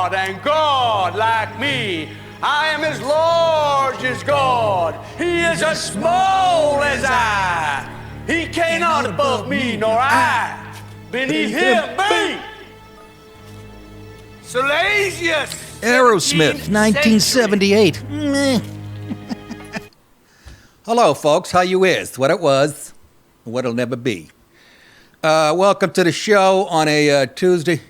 God and God like me. I am as large as God. He is as small as I. He cannot above me, nor I beneath him be. Salasius. Aerosmith, 1978. Hello, folks. How you is? What it was, what it'll never be. Welcome to the show on a Tuesday.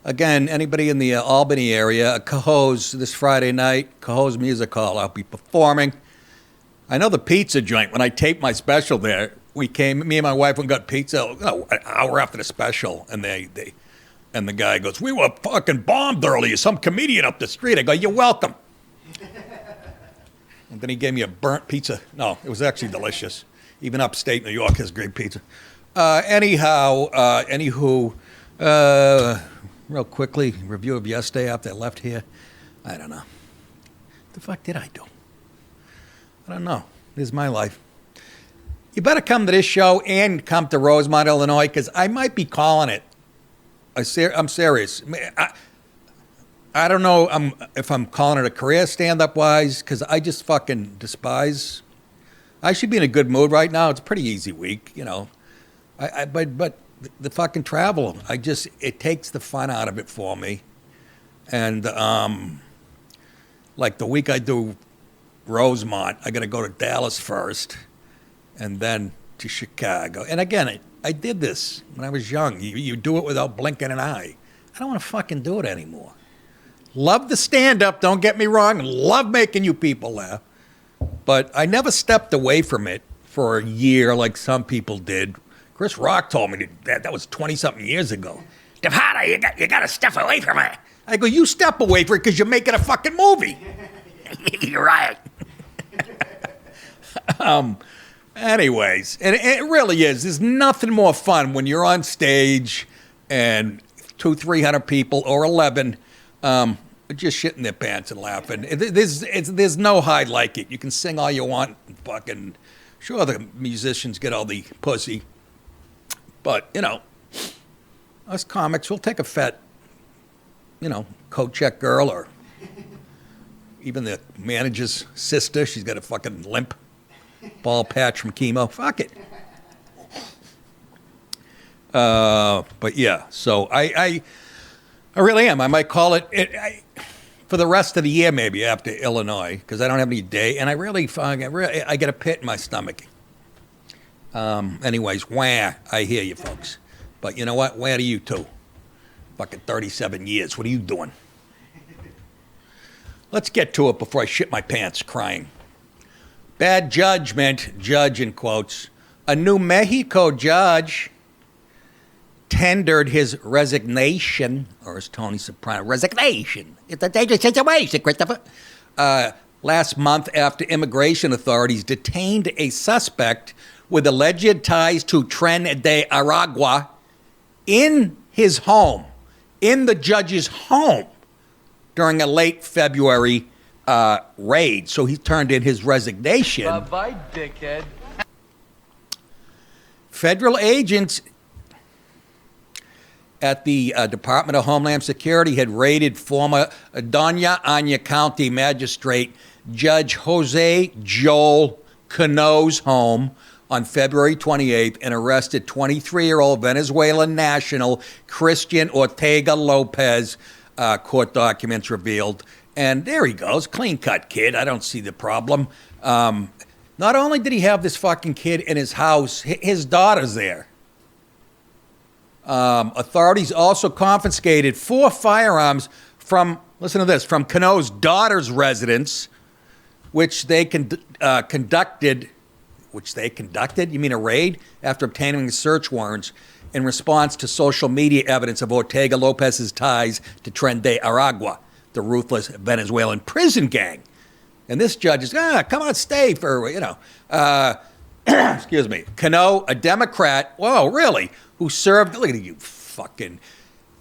Again, anybody in the Albany area, Cohoes this Friday night, Cohoes Music Hall. I'll be performing. I know the pizza joint. When I taped my special there, me and my wife went and got pizza an hour after the special, and and the guy goes, "We were fucking bombed earlier. Some comedian up the street." I go, "You're welcome." And then he gave me a burnt pizza. No, it was actually delicious. Even upstate New York has great pizza. Anywho, real quickly, review of yesterday after I left here. I don't know. What the fuck did I do? I don't know. This is my life. You better come to this show and come to Rosemont, Illinois, because I might be calling it. I'm serious. I don't know if I'm calling it a career stand-up wise, because I just fucking despise. I should be in a good mood right now. It's a pretty easy week, you know. But the fucking travel, it takes the fun out of it for me. And like the week I do Rosemont, I got to go to Dallas first, and then to Chicago. And again, I did this when I was young. You do it without blinking an eye. I don't want to fucking do it anymore. Love the stand-up, don't get me wrong. Love making you people laugh. But I never stepped away from it for a year like some people did. Chris Rock told me that was 20-something years ago. DiPaolo, you got to step away from it. I go, you step away from it because you're making a fucking movie. You're right. Anyways, and it really is. There's nothing more fun when you're on stage and 200-300 people or 11 just shitting their pants and laughing. There's no high like it. You can sing all you want. Fucking sure, the musicians get all the pussy. But, you know, us comics, we'll take a fat, coat check girl, or even the manager's sister. She's got a fucking limp ball patch from chemo. Fuck it. But yeah, so I really am. I might call it for the rest of the year, maybe after Illinois, because I don't have any day, and I get a pit in my stomach. Anyways, wah, I hear you folks. But you know what? Wah to you too. Fucking 37 years. What are you doing? Let's get to it before I shit my pants crying. Bad judgment, judge in quotes. A New Mexico judge tendered his resignation, or as Tony Soprano, resignation. It's a dangerous situation, Christopher. Last month after immigration authorities detained a suspect with alleged ties to Tren de Aragua in his home, in the judge's home, during a late February raid. So he turned in his resignation. Bye-bye, dickhead. Federal agents at the Department of Homeland Security had raided former Doña Ana County Magistrate Judge Jose Joel Cano's home on February 28th and arrested 23-year-old Venezuelan national Christian Ortega-Lopez, court documents revealed. And there he goes, clean-cut kid. I don't see the problem. Not only did he have this fucking kid in his house, his daughter's there. Authorities also confiscated 4 firearms from, listen to this, from Cano's daughter's residence, which they conducted, you mean a raid, after obtaining search warrants in response to social media evidence of Ortega-Lopez's ties to Tren de Aragua, the ruthless Venezuelan prison gang. And this judge is, come on, stay for, excuse me, Cano, a Democrat, whoa, really, who served, look at you fucking,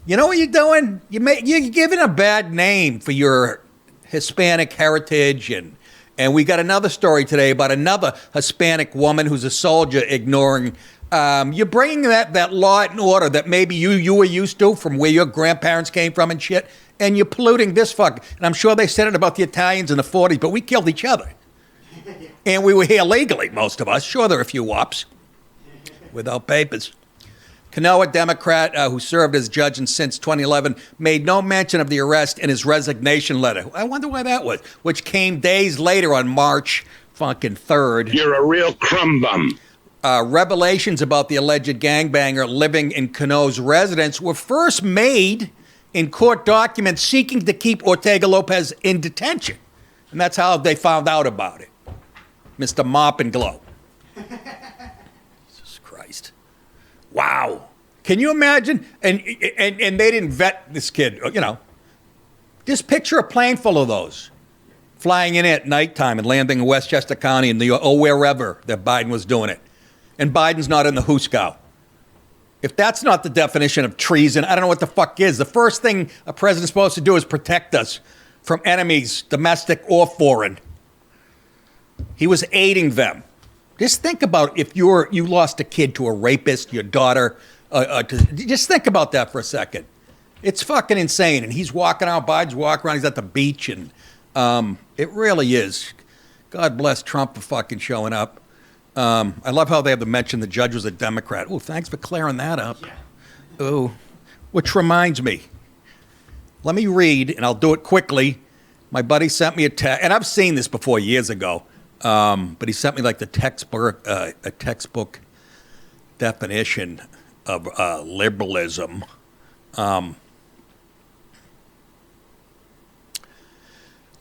you know what you're doing? You're giving a bad name for your Hispanic heritage, and we got another story today about another Hispanic woman who's a soldier ignoring You're bringing that law and order that maybe you were used to from where your grandparents came from and shit, and you're polluting this fuck. And I'm sure they said it about the Italians in the 40s, but we killed each other. And we were here legally, most of us. Sure, there are a few wops without papers. Cano, a Democrat who served as judge since 2011, made no mention of the arrest in his resignation letter. I wonder why that was, which came days later on March fucking 3rd. You're a real crumb bum. Revelations about the alleged gangbanger living in Cano's residence were first made in court documents seeking to keep Ortega-Lopez in detention. And that's how they found out about it. Mr. Mop and Glow. Jesus Christ. Wow. Can you imagine? And they didn't vet this kid, you know. Just picture a plane full of those flying in at nighttime and landing in Westchester County and wherever that Biden was doing it. And Biden's not in the Huskow. If that's not the definition of treason, I don't know what the fuck is. The first thing a president's supposed to do is protect us from enemies, domestic or foreign. He was aiding them. Just think about if you lost a kid to a rapist, your daughter. Just think about that for a second. It's fucking insane. And he's walking out, Biden's walking around, he's at the beach. And it really is. God bless Trump for fucking showing up. I love how they have to mention the judge was a Democrat. Oh, thanks for clearing that up. Oh, which reminds me. Let me read, and I'll do it quickly. My buddy sent me a text, and I've seen this before years ago. But he sent me like the textbook, a textbook definition of liberalism.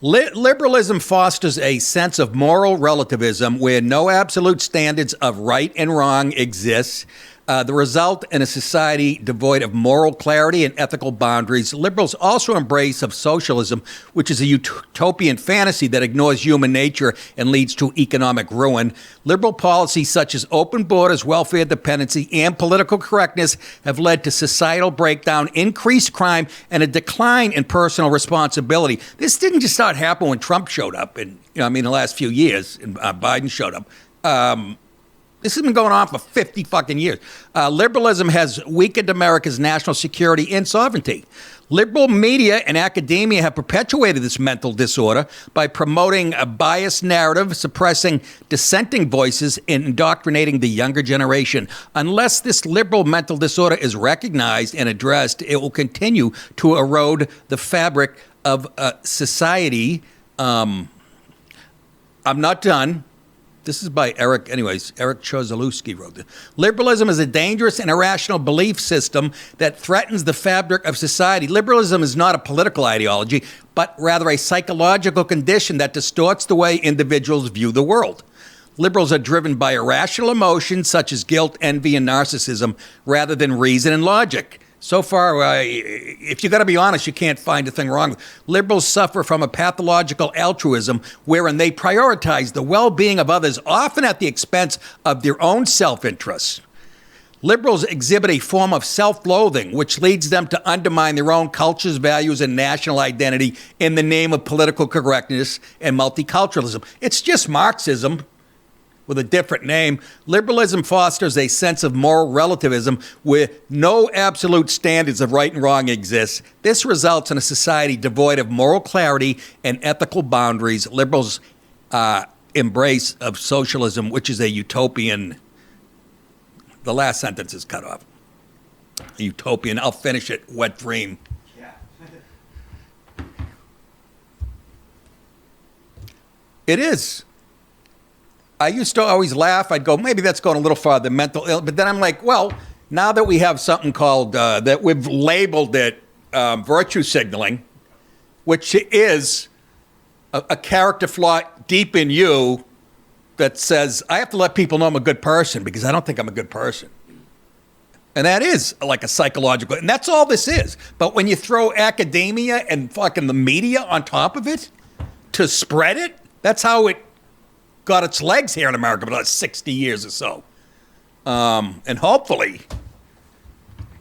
Liberalism fosters a sense of moral relativism where no absolute standards of right and wrong exist. The result in a society devoid of moral clarity and ethical boundaries. Liberals also embrace of socialism, which is a utopian fantasy that ignores human nature and leads to economic ruin. Liberal policies such as open borders, welfare dependency, and political correctness have led to societal breakdown, increased crime, and a decline in personal responsibility. This didn't just start happening when Trump showed up, and the last few years, and Biden showed up. This has been going on for 50 fucking years. Liberalism has weakened America's national security and sovereignty. Liberal media and academia have perpetuated this mental disorder by promoting a biased narrative, suppressing dissenting voices, and indoctrinating the younger generation. Unless this liberal mental disorder is recognized and addressed, it will continue to erode the fabric of society. I'm not done. This is by Eric Chozalewski wrote this. Liberalism is a dangerous and irrational belief system that threatens the fabric of society. Liberalism is not a political ideology, but rather a psychological condition that distorts the way individuals view the world. Liberals are driven by irrational emotions such as guilt, envy, and narcissism rather than reason and logic. So far, if you got to be honest, you can't find a thing wrong. Liberals suffer from a pathological altruism wherein they prioritize the well-being of others, often at the expense of their own self-interest. Liberals exhibit a form of self-loathing, which leads them to undermine their own cultures, values, and national identity in the name of political correctness and multiculturalism. It's just Marxism with a different name. Liberalism fosters a sense of moral relativism where no absolute standards of right and wrong exist. This results in a society devoid of moral clarity and ethical boundaries. Liberals embrace of socialism, which is a utopian. The last sentence is cut off. A utopian. I'll finish it. Wet dream. Yeah. It is. I used to always laugh. I'd go, maybe that's going a little far, the mental illness. But then I'm like, well, now that we have something called, that we've labeled it virtue signaling, which is a character flaw deep in you that says, I have to let people know I'm a good person because I don't think I'm a good person. And that is like a psychological, and that's all this is. But when you throw academia and fucking the media on top of it to spread it, that's how it got its legs here in America for the last 60 years or so. And hopefully,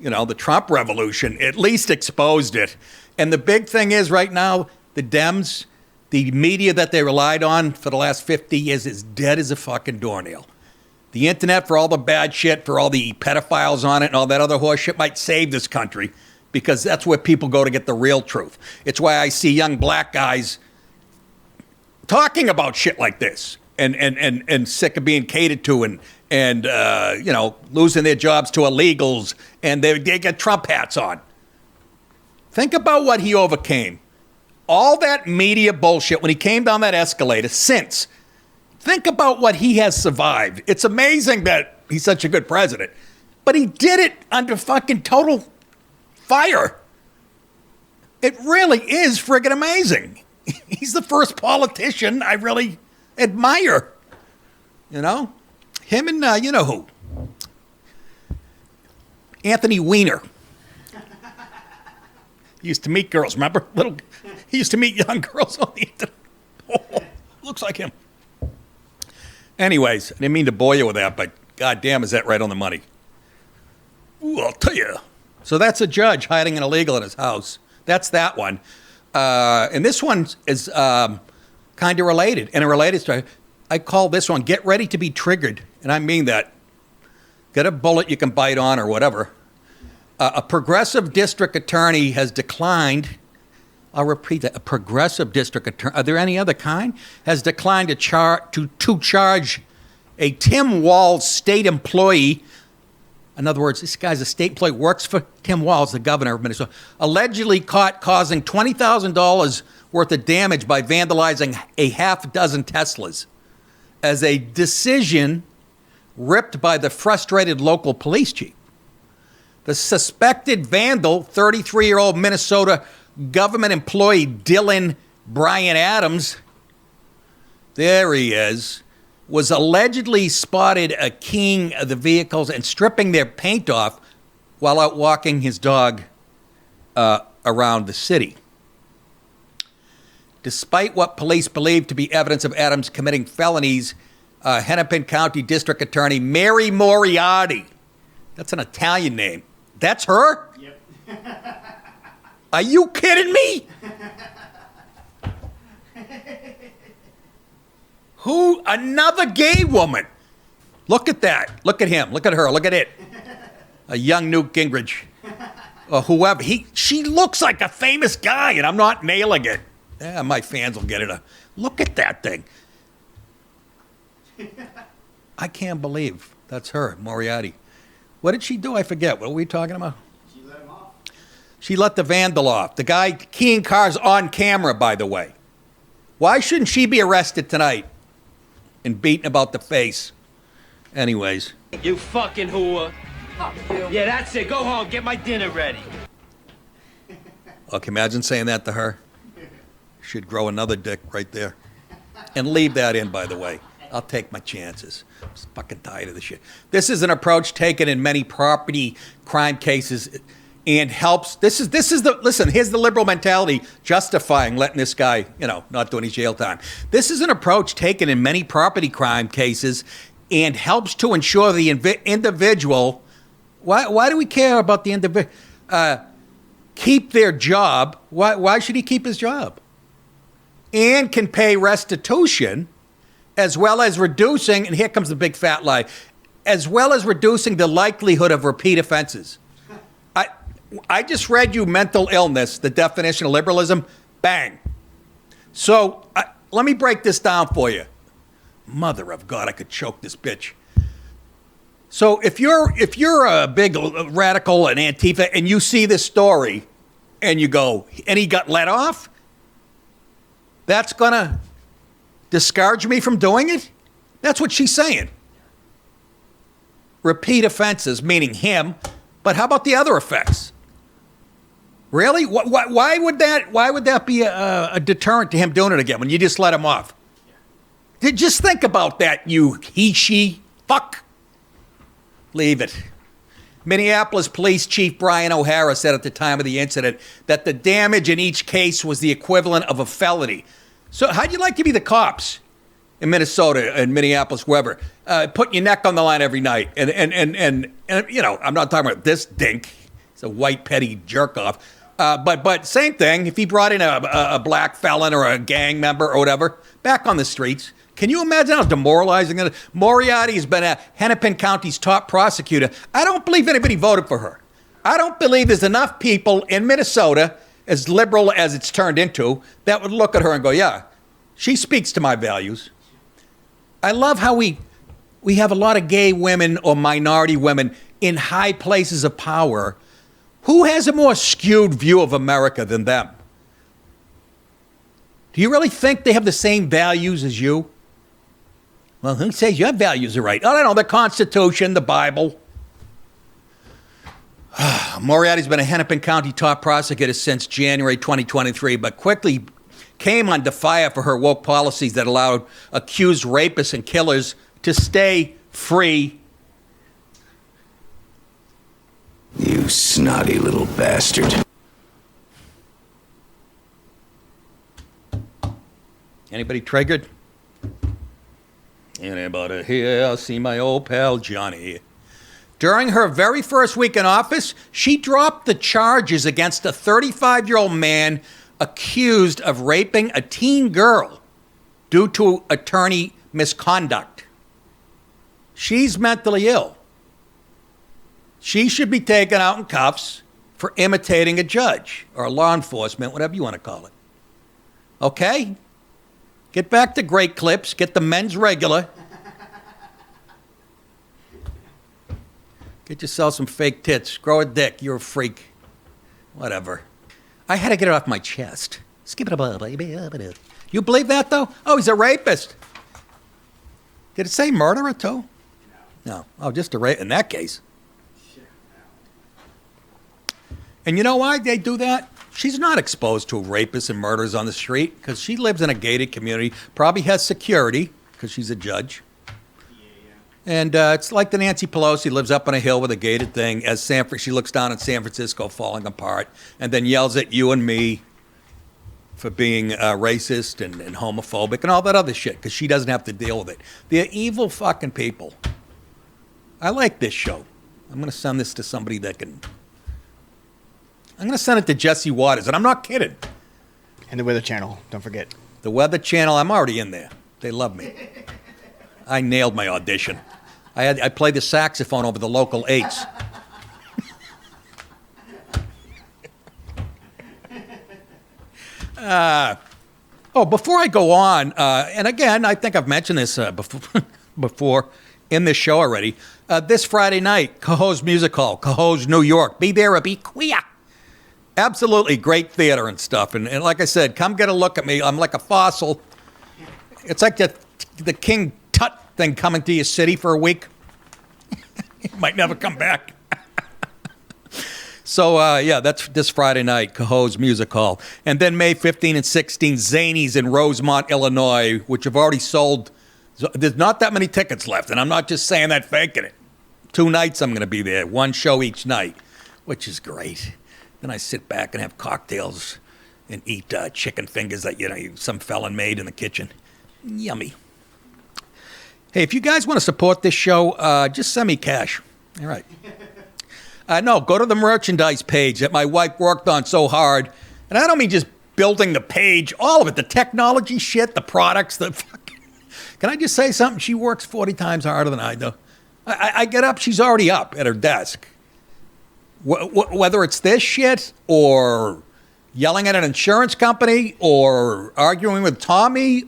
the Trump revolution at least exposed it. And the big thing is right now, the Dems, the media that they relied on for the last 50 years is dead as a fucking doornail. The internet, for all the bad shit, for all the pedophiles on it and all that other horse shit, might save this country, because that's where people go to get the real truth. It's why I see young black guys talking about shit like this and sick of being catered to and losing their jobs to illegals, and they get Trump hats on. Think about what he overcame. All that media bullshit when he came down that escalator since. Think about what he has survived. It's amazing that he's such a good president, but he did it under fucking total fire. It really is friggin' amazing. He's the first politician I really admire. You know? Him and, you know who? Anthony Weiner. He used to meet girls, remember? He used to meet young girls on the internet. Oh, looks like him. Anyways, I didn't mean to bore you with that, but goddamn, is that right on the money? Ooh, I'll tell you. So that's a judge hiding an illegal in his house. That's that one. And this one is kind of related. And a related story, I call this one, Get Ready to be Triggered. And I mean that. Get a bullet you can bite on or whatever. A progressive district attorney has declined, I'll repeat that, a progressive district attorney, are there any other kind? Has declined to charge a Tim Walz state employee. In other words, this guy's a state employee, works for Tim Walz, the governor of Minnesota, allegedly caught causing $20,000 worth of damage by vandalizing a half dozen Teslas as a decision ripped by the frustrated local police chief. The suspected vandal, 33-year-old Minnesota government employee Dylan Brian Adams, there he is, was allegedly spotted keying the vehicles and stripping their paint off while out walking his dog around the city. Despite what police believe to be evidence of Adams committing felonies, Hennepin County District Attorney Mary Moriarty, that's an Italian name. That's her? Yep. Are you kidding me? Who? Another gay woman. Look at that. Look at him. Look at her. Look at it. A young Newt Gingrich. Or whoever. She looks like a famous guy, and I'm not nailing it. Yeah, my fans will get it. Look at that thing. I can't believe that's her, Moriarty. What did she do? I forget. What were we talking about? She let him off. She let the vandal off. The guy keying cars on camera, by the way. Why shouldn't she be arrested tonight and beaten about the face? Anyways. You fucking whore. Yeah, that's it. Go home. Get my dinner ready. Okay, imagine saying that to her. Should grow another dick right there. And leave that in, by the way. I'll take my chances. I'm just fucking tired of this shit. This is an approach taken in many property crime cases and helps. Listen, here's the liberal mentality justifying letting this guy, not do any jail time. This is an approach taken in many property crime cases and helps to ensure the individual, why do we care about the individual, keep their job. Why should he keep his job? And can pay restitution, as well as reducing, and here comes the big fat lie, as well as reducing the likelihood of repeat offenses. I just read you mental illness, the definition of liberalism, bang. So let me break this down for you. Mother of God, I could choke this bitch. So if you're a big radical and Antifa and you see this story and you go, and he got let off, that's gonna discourage me from doing it? That's what she's saying. Repeat offenses, meaning him, but how about the other effects? Really? Why would that be a deterrent to him doing it again when you just let him off? Just think about that, you he, she, fuck. Leave it. Minneapolis Police Chief Brian O'Hara said at the time of the incident that the damage in each case was the equivalent of a felony. So how'd you like to be the cops in Minnesota and Minneapolis, wherever, putting your neck on the line every night? And I'm not talking about this dink. He's a white petty jerk off. But same thing. If he brought in a black felon or a gang member or whatever, back on the streets, Can you imagine how demoralizing it is? Moriarty has been Hennepin County's top prosecutor. I don't believe anybody voted for her. I don't believe there's enough people in Minnesota, as liberal as it's turned into, that would look at her and go, yeah, she speaks to my values. I love how we have a lot of gay women or minority women in high places of power. Who has a more skewed view of America than them? Do you really think they have the same values as you? Well, who says your values are right? I don't know, the Constitution, the Bible. Moriarty's been a Hennepin County top prosecutor since January 2023, but quickly came under fire for her woke policies that allowed accused rapists and killers to stay free. You snotty little bastard. Anybody triggered? Anybody here see my old pal Johnny? During her very first week in office, she dropped the charges against a 35-year-old man accused of raping a teen girl due to attorney misconduct. She's mentally ill. She should be taken out in cuffs for imitating a judge or law enforcement, whatever you want to call it. Okay? Get back to great clips. Get the men's regular. Get yourself some fake tits. Grow a dick. You're a freak. Whatever. I had to get it off my chest. Skip it up, baby. You believe that, though? Oh, he's a rapist. Did it say murderer, too? No. Oh, just a rape in that case. And you know why they do that? She's not exposed to rapists and murderers on the street because she lives in a gated community, probably has security because she's a judge. And it's like the Nancy Pelosi lives up on a hill with a gated thing as she looks down at San Francisco falling apart and then yells at you and me for being racist and homophobic and all that other shit because she doesn't have to deal with it. They're evil fucking people. I like this show. I'm going to send this to somebody that can... I'm going to send it to Jesse Waters, and I'm not kidding. And the Weather Channel, don't forget. The Weather Channel, I'm already in there. They love me. I nailed my audition. I played the saxophone over the local 8s. Before I go on, and again, I think I've mentioned this before in this show already, this Friday night, Cohoes Music Hall, Cohoes, New York. Be there or be queer. Absolutely great theater and stuff. And like I said, come get a look at me. I'm like a fossil. It's like the King Tut thing coming to your city for a week. He might never come back. So, that's this Friday night, Cohoes Music Hall. And then May 15 and 16, Zanies in Rosemont, Illinois, which have already sold. There's not that many tickets left, and I'm not just saying that faking it. 2 nights I'm going to be there, 1 show each night, which is great. Then I sit back and have cocktails and eat chicken fingers that, some felon made in the kitchen. Yummy. Hey, if you guys want to support this show, just send me cash. All right. No, go to the merchandise page that my wife worked on so hard. And I don't mean just building the page, all of it, the technology shit, the products, the fucking... Can I just say something? She works 40 times harder than I do. I get up, she's already up at her desk. Whether it's this shit or yelling at an insurance company or arguing with Tommy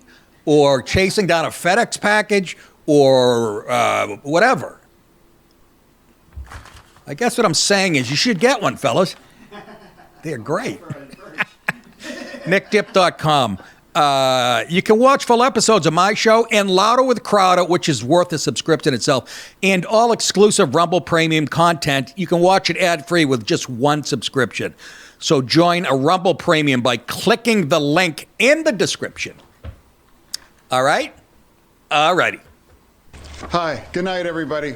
or chasing down a FedEx package or whatever. I guess what I'm saying is you should get one, fellas. They're great. NickDip.com. You can watch full episodes of my show and Louder with Crowder, which is worth a subscription itself, and all exclusive Rumble Premium content. You can watch it ad-free with just 1 subscription. So join a Rumble Premium by clicking the link in the description. All right? All righty. Hi. Good night, everybody.